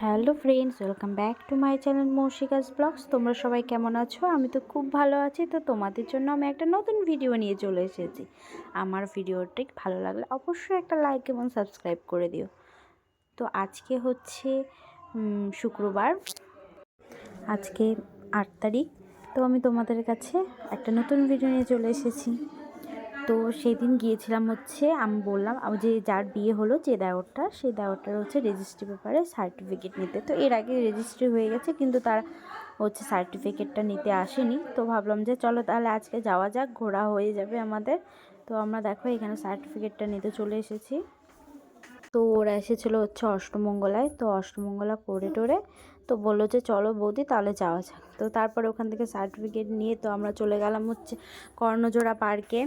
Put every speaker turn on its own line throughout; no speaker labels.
Hello friends, welcome back to my channel Moushika's blogs. তোমরা সবাই কেমন আছো? আমি তো খুব ভালো আছি। তো তোমাদের জন্য আমি একটা নতুন ভিডিও নিয়ে চলে এসেছি। আমার ভিডিওটি ভালো লাগলে অবশ্যই একটা লাইক এবং সাবস্ক্রাইব করে দিও। তো আজকে হচ্ছে শুক্রবার, আজকে 8 তারিখ। তো আমি তোমাদের কাছে একটা নতুন ভিডিও নিয়ে চলে এসেছি। তো সেদিন গিয়েছিলাম হচ্ছে, আমি বললাম যে যার বিয়ে হলো, যে দেওরটা, সেই দেওরটার হচ্ছে রেজিস্ট্রি পেপারে সার্টিফিকেট নিতে। তো এর আগে রেজিস্ট্রি হয়ে গেছে, কিন্তু তারা হচ্ছে সার্টিফিকেটটা নিতে আসেনি। তো ভাবলাম যে চলো তাহলে আজকে যাওয়া যাক, ঘোরা হয়ে যাবে আমাদের। তো আমরা দেখো এখানে সার্টিফিকেটটা নিতে চলে এসেছি। তো ওরা এসেছিলো হচ্ছে অষ্টমঙ্গলায়। তো অষ্টমঙ্গলা করে টোরে তো বললো যে চলো বৌদি তাহলে যাওয়া যাক। তো তারপরে ওখান থেকে সার্টিফিকেট নিয়ে তো আমরা চলে গেলাম হচ্ছে কর্ণজোড়া পার্কে।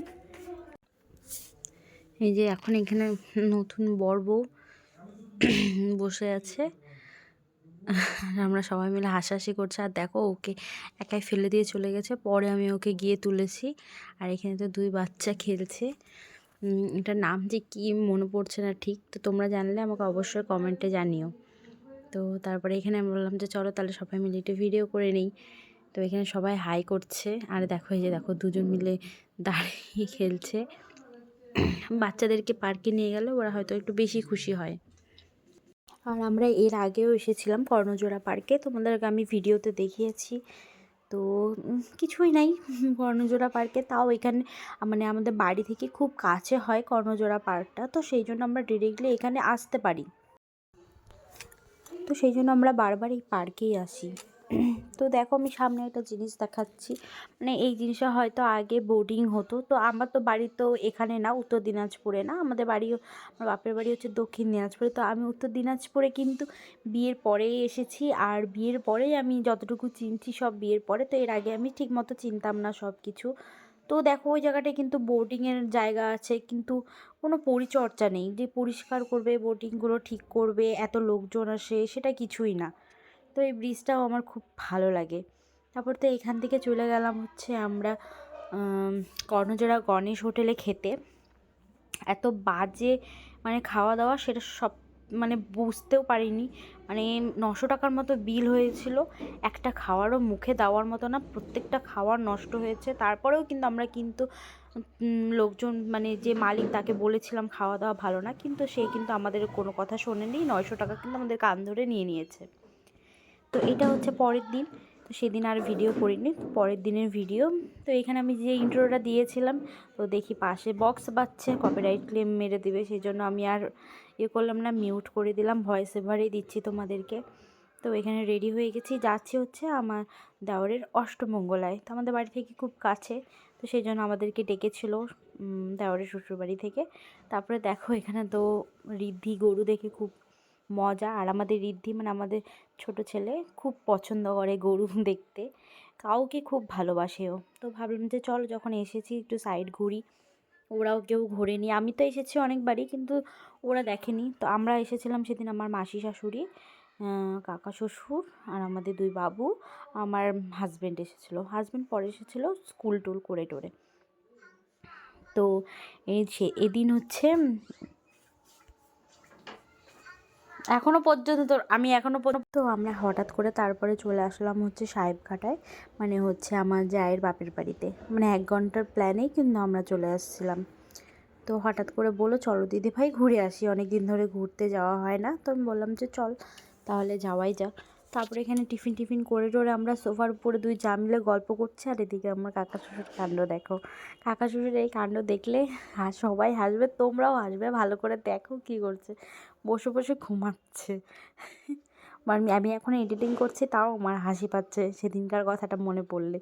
এই যে এখন এখানে নতুন বর বউ বসে আছে, আমরা সবাই মিলে হাসাহাসি করছি। আর দেখো ওকে একাই ফেলে দিয়ে চলে গেছে, পরে আমি ওকে গিয়ে তুলেছি। আর এখানে তো দুই বাচ্চা খেলছে, এটার নাম যে কী মনে পড়ছে না ঠিক। তো তোমরা জানলে আমাকে অবশ্যই কমেন্টে জানিও। তো তারপরে এখানে আমি বললাম যে চলো তাহলে সবাই মিলে একটু ভিডিও করে নিই। তো এখানে সবাই হাই করছে। আর দেখো এই যে দেখো দুজন মিলে দাঁড়িয়ে খেলছে। বাচ্চাদেরকে পার্কে নিয়ে গেলে ওরা হয়তো একটু বেশি খুশি হয়। আর আমরা এর আগেও এসেছিলাম কর্ণজোড়া পার্কে, তোমাদেরকে আমি ভিডিওতে দেখিয়েছি। তো কিছুই নাই কর্ণজোড়া পার্কে, তাও এখানে মানে আমাদের বাড়ি থেকে খুব কাছে হয় কর্ণজোড়া পার্কটা। তো সেই জন্য আমরা ডিরেক্টলি এখানে আসতে পারি। তো সেই জন্য আমরা বারবার এই পার্কেই আসি। তো দেখো আমি সামনে একটা জিনিস দেখাচ্ছি, মানে এই জিনিসটা হয়তো আগে বোর্ডিং হতো। তো আমার তো বাড়ি তো এখানে না, উত্তর দিনাজপুরে না, আমাদের বাড়িও, আমার বাপের বাড়ি হচ্ছে দক্ষিণ দিনাজপুরে। তো আমি উত্তর দিনাজপুরে কিন্তু বিয়ের পরেই এসেছি। আর বিয়ের পরেই আমি যতটুকু চিনছি সব বিয়ের পরে। তো এর আগে আমি ঠিকমতো চিনতাম না সব কিছু। তো দেখো ওই জায়গাটায় কিন্তু বোটিংয়ের জায়গা আছে, কিন্তু কোনো পরিচর্যা নেই যে পরিষ্কার করবে, বোটিংগুলো ঠিক করবে, এত লোকজন আসে, সেটা কিছুই না। তো এই ব্রিজটাও আমার খুব ভালো লাগে। তারপর তো এখান থেকে চলে গেলাম হচ্ছে আমরা কর্ণজোড়া গণেশ হোটেলে খেতে। এত বাজে মানে খাওয়া দাওয়া, সেটা সব মানে বুঝতেও পারিনি। মানে 900 টাকার মতো বিল হয়েছিল, একটা খাওয়ারও মুখে দেওয়ার মতো না, প্রত্যেকটা খাওয়ার নষ্ট হয়েছে। তারপরেও কিন্তু আমরা কিন্তু লোকজন মানে যে মালিক তাকে বলেছিলাম খাওয়া দাওয়া ভালো না, কিন্তু সে কিন্তু আমাদের কোনো কথা শোনেনি। 900 টাকা কিন্তু আমাদের কান ধরে নিয়ে নিয়েছে। তো এটা হচ্ছে পরের দিন। তো সেদিন আর ভিডিও করিনি, পরের দিনের ভিডিও। তো এখানে আমি যে ইন্ট্রোটা দিয়েছিলাম, তো দেখি পাশে বক্স বাজছে, কপিরাইট ক্লেম মেরে দেবে, সেই জন্য আমি আর করলাম না, মিউট করে দিলাম, ভয়েস ওভারেই দিচ্ছি তোমাদেরকে। তো এখানে রেডি হয়ে গেছি, যাচ্ছি হচ্ছে আমার দেওরের অষ্টমঙ্গলায়। তো আমাদের বাড়ি থেকে খুব কাছে, তো সেই জন্য আমাদেরকে ডেকেছিল দেওরের শ্বশুরবাড়ি থেকে। তারপরে দেখো এখানে তো ঋদ্ধি গরু দেখে খুব মজা। আর আমাদের ঋদ্ধি মানে আমাদের ছোট ছেলে খুব পছন্দ করে গরু দেখতে, কাউকে খুব ভালোবাসেও। তো ভাবলাম যে চলো যখন এসেছি একটু সাইড ঘুরি, ওরাও কেউ ঘোরেনি। আমি তো এসেছি অনেকবারই, কিন্তু ওরা দেখেনি। তো আমরা এসেছিলাম সেদিন আমার মাসি শাশুড়ি, কাকা শ্বশুর, আর আমাদের দুই বাবু, আমার হাজব্যান্ড এসেছিলো। হাজব্যান্ড পরে এসেছিলো স্কুল টুল করে টোরে। তো এদিন হচ্ছে এখনও পর্যন্ত আমরা হঠাৎ করে তারপরে চলে আসলাম হচ্ছে সাহেবঘাটায়, মানে হচ্ছে আমার জায়ের বাপের বাড়িতে। মানে 1 ঘন্টার প্ল্যানেই কিন্তু আমরা চলে আসছিলাম। তো হঠাৎ করে বললো চলো দিদি ভাই ঘুরে আসি, অনেক দিন ধরে ঘুরতে যাওয়া হয় না। তো আমি বললাম যে চল তাহলে যাওয়াই যাক। তারপরে এখানে টিফিন করে টোরে আমরা সোফার উপরে দুই যা মিলে গল্প করছি। আর এদিকে আমার কাকা শ্বশুর কাণ্ড দেখো, কাকা শ্বশুর এই কাণ্ড দেখলে সবাই হাসবে, তোমরাও হাসবে। ভালো করে দেখো কী করছে, বসে বসে ঘুমাচ্ছে। আমি এখন এডিটিং করছি, তাও আমার হাসি পাচ্ছে সেদিনকার কথাটা মনে পড়লে।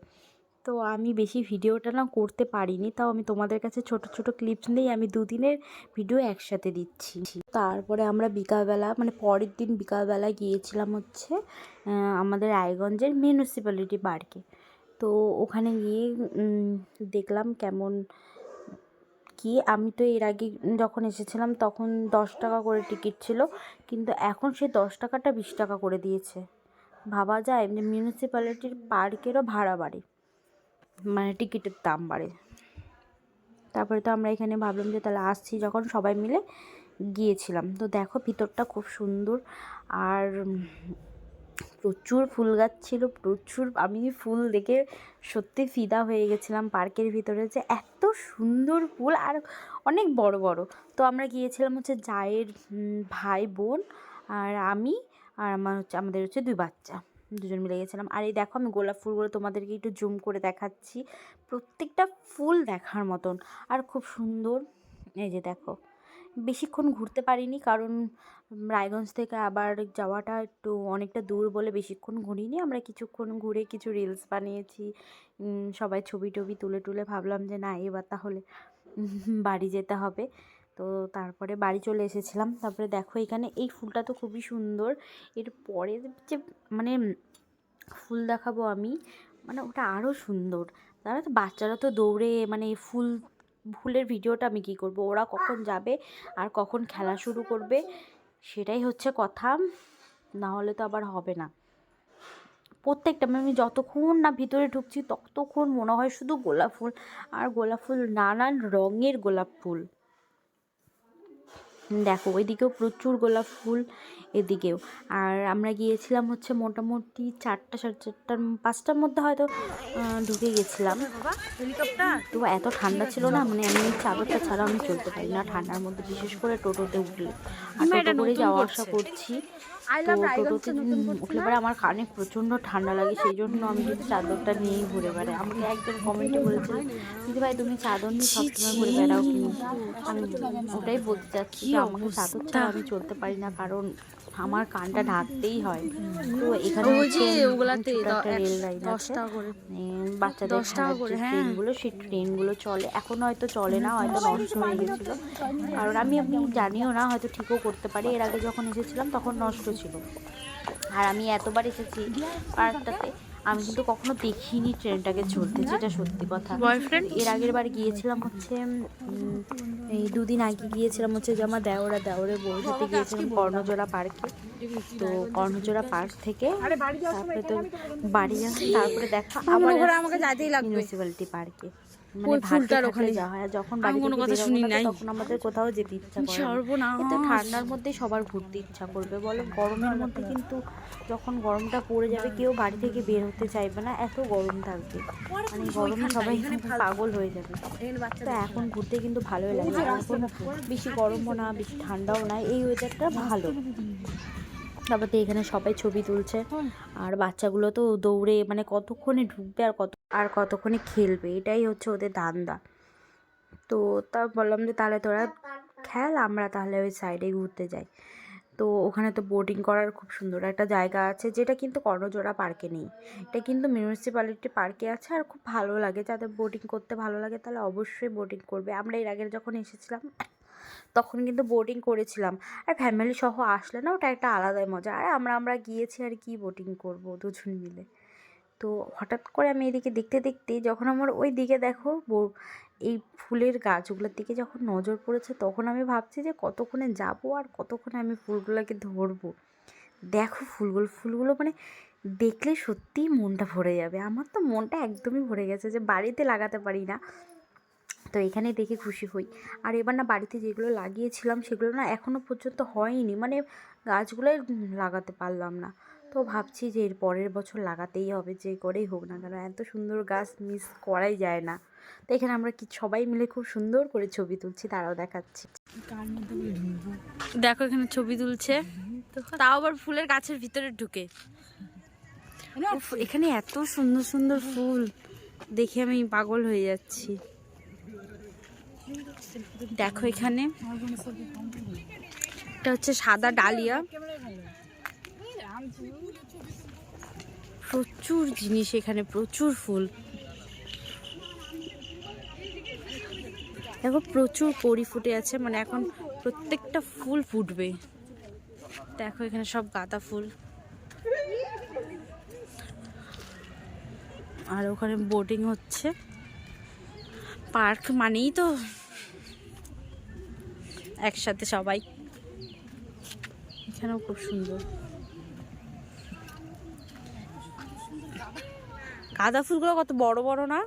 তো আমি বেশি ভিডিওটা না করতে পারিনি, তাও আমি তোমাদের কাছে ছোট ছোট ক্লিপস নিয়েই আমি 2 দিনের ভিডিও একসাথে দিচ্ছি। তারপরে আমরা বিকালবেলা মানে পরের দিন বিকালবেলা গিয়েছিলাম হচ্ছে আমাদের রায়গঞ্জের মিউনিসিপ্যালিটি পার্কে। তো ওখানে গিয়ে দেখলাম কেমন কি। আমি তো এর আগে যখন এসেছিলাম তখন 10 টাকা করে টিকিট ছিল, কিন্তু এখন সে 10 টাকাটা 20 টাকা করে দিয়েছে। ভাবা যায় এমনি মিউনিসিপ্যালিটির পার্কেরও ভাড়া বাড়ে, মানে টিকিটের দাম বাড়ে। তারপরে তো আমরা এখানে ভাবলাম যে তাহলে আসছি যখন সবাই মিলে গিয়েছিলাম। তো দেখো ভিতরটা খুব সুন্দর, আর প্রচুর ফুল গাছ ছিল, প্রচুর। আমি ফুল দেখে সত্যি ফিদা হয়ে গেছিলাম। পার্কের ভিতরে যে এত সুন্দর ফুল, আর অনেক বড় বড়। তো আমরা গিয়েছিলাম হচ্ছে জায়ের ভাই বোন আর আমি, আর আমাদের হচ্ছে 2 বাচ্চা, দুজন মিলে গেছিলাম। আর এই দেখো আমি গোলাপ ফুলগুলো তোমাদেরকে একটু জুম করে দেখাচ্ছি, প্রত্যেকটা ফুল দেখার মতন আর খুব সুন্দর। এই যে দেখো, বেশিক্ষণ ঘুরতে পারিনি কারণ রায়গঞ্জ থেকে আবার যাওয়াটা একটু অনেকটা দূর বলে বেশিক্ষণ ঘুরিনি। আমরা কিছুক্ষণ ঘুরে কিছু রিলস বানিয়েছি, সবাই ছবি টবি তুলে ভাবলাম যে না এবার তাহলে বাড়ি যেতে হবে। তো তারপরে বাড়ি চলে এসেছিলাম। তারপরে দেখো এখানে এই ফুলটা তো খুবই সুন্দর। এরপরে যে মানে ফুল দেখাবো আমি, মানে ওটা আরও সুন্দর। তারা তো বাচ্চারা তো দৌড়ে মানে ফুলের ভিডিওটা আমি কী করব, ওরা কখন যাবে আর কখন খেলা শুরু করবে সেটাই হচ্ছে কথা, না হলে তো আবার হবে না। প্রত্যেকটা আমি যতক্ষণ না ভিতরে ঢুকছি ততক্ষণ মনে হয় শুধু গোলাপ ফুল আর গোলাপ ফুল, নানান রঙের গোলাপ ফুল। দেখো ওইদিকেও প্রচুর গোলাপ ফুল, এদিকেও। আর আমরা গিয়েছিলাম হচ্ছে মোটামুটি 4টা, সাড়ে 4টার, 5টার মধ্যে হয়তো ঢুকে গেছিলাম। তো এত ঠান্ডা ছিল না, মানে আমি চাদরটা ছাড়া আমি চলতে পারি না ঠান্ডার মধ্যে, বিশেষ করে টোটোতে উঠলে। আর টোটো করে যাওয়া আসা করছি, তো টোটোতে উঠলে পরে আমার কানে প্রচণ্ড ঠান্ডা লাগে, সেই জন্য আমি কিন্তু চাদরটা নিয়েই ঘুরে বেড়াই। আমাকে একজন কমেন্টে বলেছিল দিদি ভাই তুমি চাদর নিয়ে সবসময় ঘুরে বেড়াও কিন্তু, আমি ওটাই বলতে চাচ্ছি যে আমাকে চাদর ছাড়া আমি চলতে পারি না, কারণ আমার কানটা ঢাকতেই হয়। তো এখানে একটা রেল লাইন আছে, বাচ্চাদের ট্রেনগুলো, সেই ট্রেনগুলো চলে। এখন হয়তো চলে না, হয়তো নষ্ট হয়ে গেছিলো, কারণ আমি জানিও না, হয়তো ঠিকও করতে পারি। এর আগে যখন এসেছিলাম তখন নষ্ট ছিল। আর আমি এতবার এসেছি পার্কটাতে, আমি কিন্তু কখনো দেখিনি ট্রেনটাকে চলতে, যেটা সত্যি কথা। এর আগের বার গিয়েছিলাম হচ্ছে এই 2 দিন আগে গিয়েছিলাম হচ্ছে যে আমার দেওরের বউর সাথে গিয়েছিলাম কর্ণজোড়া পার্কে। তো কর্ণজোড়া পার্ক থেকে তারপরে তো বাড়ি আসি, তারপরে দেখা আবার মিউনিসিপ্যালিটি পার্কে, মানে ফুলটার ওখানে যাওয়া হয়। যখন বাড়ি থেকে বেরোবো না তখন আমাদের কোথাও যেতে ইচ্ছা করে না। কিন্তু ঠান্ডার মধ্যে সবার ঘুরতে ইচ্ছা করবে বলো, গরমের মধ্যে কিন্তু যখন গরমটা পড়ে যাবে কেউ বাড়ি থেকে বের হতে চাইবে না, এত গরম থাকবে, মানে গরমে সবাই পাগল হয়ে যাবে। তো এখন ঘুরতে কিন্তু ভালোই লাগে, এখন বেশি গরমও না বেশি ঠান্ডাও না, এই ওয়েদারটা ভালো। তারপর তো এখানে সবাই ছবি তুলছে, আর বাচ্চাগুলো তো দৌড়ে মানে কতক্ষণে ঢুকবে আর কতক্ষণে খেলবে, এটাই হচ্ছে ওদের ধান্দা। তো তা বললাম যে তাহলে তোরা খেল, আমরা তাহলে ওই সাইডে ঘুরতে যাই। তো ওখানে তো বোটিং করার খুব সুন্দর একটা জায়গা আছে, যেটা কিন্তু কর্ণজোড়া পার্কে নেই, এটা কিন্তু মিউনিসিপ্যালিটি পার্কে আছে। আর খুব ভালো লাগে, যাদের বোটিং করতে ভালো লাগে তাহলে অবশ্যই বোটিং করবে। আমরা এর আগে যখন এসেছিলাম তখন কিন্তু বোটিং করেছিলাম, আর ফ্যামিলি সহ আসলে না ওটা একটা আলাদাই মজা। আর আমরা গিয়েছি আর কি বোটিং করব দুজন মিলে। তো হঠাৎ করে আমি এদিকে দেখতে যখন আমার ওই দিকে দেখো এই ফুলের গাছগুলোর দিকে যখন নজর পড়েছে, তখন আমি ভাবছি যে কতক্ষণে যাব আর কতক্ষণে আমি ফুলগুলোকে ধরবো। দেখো ফুলগুলো মানে দেখলে সত্যিই মনটা ভরে যাবে। আমার তো মনটা একদমই ভরে গেছে, যে বাড়িতে লাগাতে পারি না, তো এখানে দেখে খুশি হই। আর এবার না বাড়িতে যেগুলো লাগিয়েছিলাম সেগুলো না এখনও পর্যন্ত হয়নি, মানে গাছগুলোই লাগাতে পারলাম না। তো ভাবছি যে এর পরের বছর লাগাতেই হবে, যে করেই হোক না কেন, এত সুন্দর গাছ মিস করাই যায় না। তো এখানে আমরা সবাই মিলে খুব সুন্দর করে ছবি তুলছি, তারাও দেখাচ্ছি।
দেখো এখানে ছবি তুলছে, তাও আবার ফুলের গাছের ভিতরে ঢুকে।
এখানে এত সুন্দর সুন্দর ফুল দেখে আমি পাগল হয়ে যাচ্ছি। দেখো এখানে এটা হচ্ছে সাদা ডালিয়া, প্রচুর জিনিস এখানে, প্রচুর ফুল। দেখো প্রচুর কড়ি ফুটে আছে, মানে এখন প্রত্যেকটা ফুল ফুটবে। দেখো এখানে সব গাঁদা ফুল, আর ওখানে বোটিং হচ্ছে। পার্ক মানেই তো একসাথে সবাই। এখানেও খুব সুন্দর গাঁদা ফুলগুলো, কত বড় বড় না।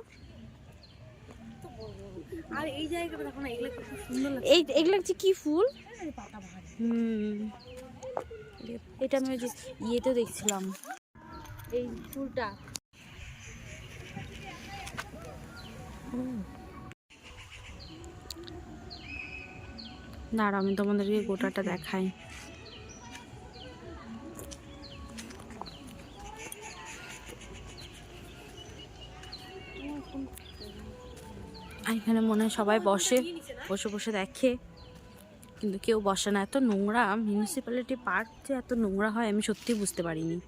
আর এই জায়গাটা দেখো না, এগুলো খুব সুন্দর লাগে।
এগুলো হচ্ছে কি ফুল? এটা আমি ওই যে ইয়েতেও দেখছিলাম, এই ফুলটা। দাঁড়া আমি তোমাদেরকে গোটাটা দেখাই। এখানে মনে হয় সবাই বসে বসে বসে দেখে, কিন্তু কেউ বসে না। এত নোংরা, মিউনিসিপ্যালিটি পার্ক যে এত নোংরা হয় আমি সত্যিই বুঝতে পারিনি।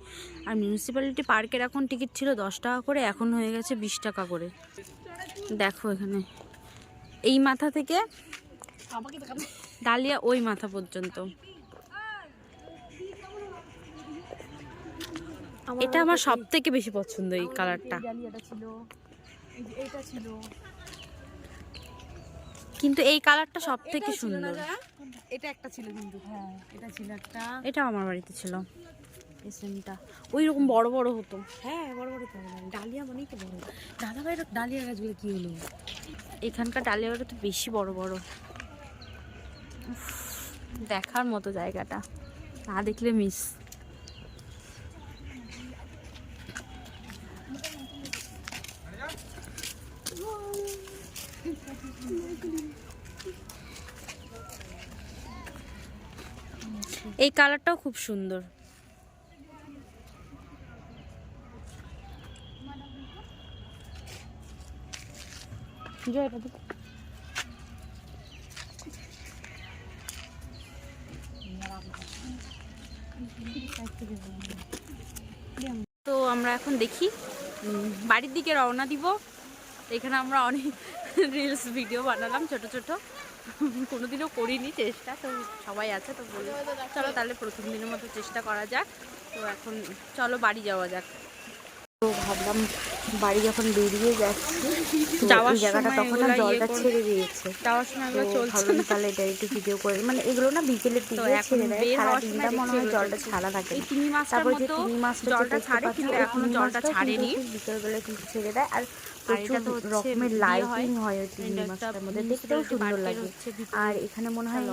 আর মিউনিসিপ্যালিটি পার্কের এখন টিকিট ছিল 10 টাকা করে, এখন হয়ে গেছে 20 টাকা করে। দেখো এখানে এই মাথা থেকে ডালিয়া ওই মাথা পর্যন্ত। এটা আমার সব থেকে বেশি পছন্দ, এই কালারটা। কিন্তু এই কালারটা সব থেকে সুন্দর।
এটা একটা ছিল কিন্তু, হ্যাঁ এটা ছিল একটা,
এটা আমার বাড়িতে ছিল এই সেমটা, ওই রকম বড় বড় হতো।
হ্যাঁ বড় বড় তো ডালিয়া মানেই তো বড়। দাদা ভাই ডালিয়া গাছগুলো কি হলো?
এখানকার ডালিয়াগুলো তো বেশি বড় বড়। উফ, দেখার মতো জায়গাটা, না দেখলে মিস। এই কালারটাও খুব সুন্দর। তো আমরা এখন দেখি বাড়ির দিকে রওনা দিব। এখানে আমরা অনেক রিলস ভিডিও বানালাম ছোট ছোট, কোনোদিনও করিনি চেষ্টা, তো সবাই আছে তো বলি চলো তাহলে প্রথম দিনের মতো চেষ্টা করা যাক। তো এখন চলো বাড়ি যাওয়া যাক। তো ভাবলাম বাড়ি যখন বেরিয়ে যাচ্ছি, যাওয়ার জায়গাটা তখন না জলটা ছেড়ে দিয়েছে, যাওয়ার সময় আমরা ভাবলাম তাহলে এটা একটু ভিডিও করে, মানে এগুলো না বিকেলের দিকে ছেড়ে দেয়, সারা দিনটা মনে হয় জলটা ছাড়া থাকে। তারপর যে তিমি মাছটা জলটা ছাড়ে, কিন্তু এখনো জলটা ছাড়েনি, বিকেলবেলা কিন্তু ছেড়ে দেয়। আর প্রচুর রকমের লাইটিং হয় ওই তিমি মাছটার মধ্যে, দেখতেও সুন্দর লাগে। আর এখানে মনে হয়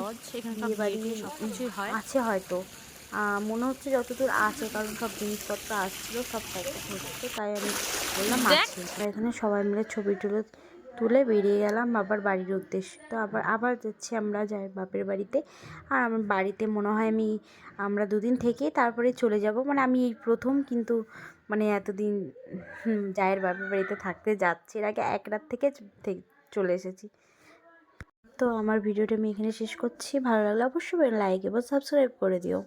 বিয়ে বাড়ি আছে হয়তো, মনে হচ্ছে যতদূর আছে, কারণ সব জিনিসপত্র আসছিল সব প্যাকেট হচ্ছে, তাই আমি বললাম আছে। এখানে সবাই মিলে ছবি তুলে বেরিয়ে গেলাম বাবার বাড়ির উদ্দেশ্যে। তো আবার যাচ্ছি আমরা বাপের বাড়িতে। আর আমার বাড়িতে মনে হয় আমরা 2 দিন থেকে তারপরে চলে যাব, মানে আমি এই প্রথম, কিন্তু মানে এতদিন জায়ের বাপের বাড়িতে থাকতে যাচ্ছি, এর আগে 1 রাত থেকে চলে এসেছি। তো আমার ভিডিওটা আমি এখানে শেষ করছি। ভালো লাগলে অবশ্যই লাইক এবং সাবস্ক্রাইব করে দিও।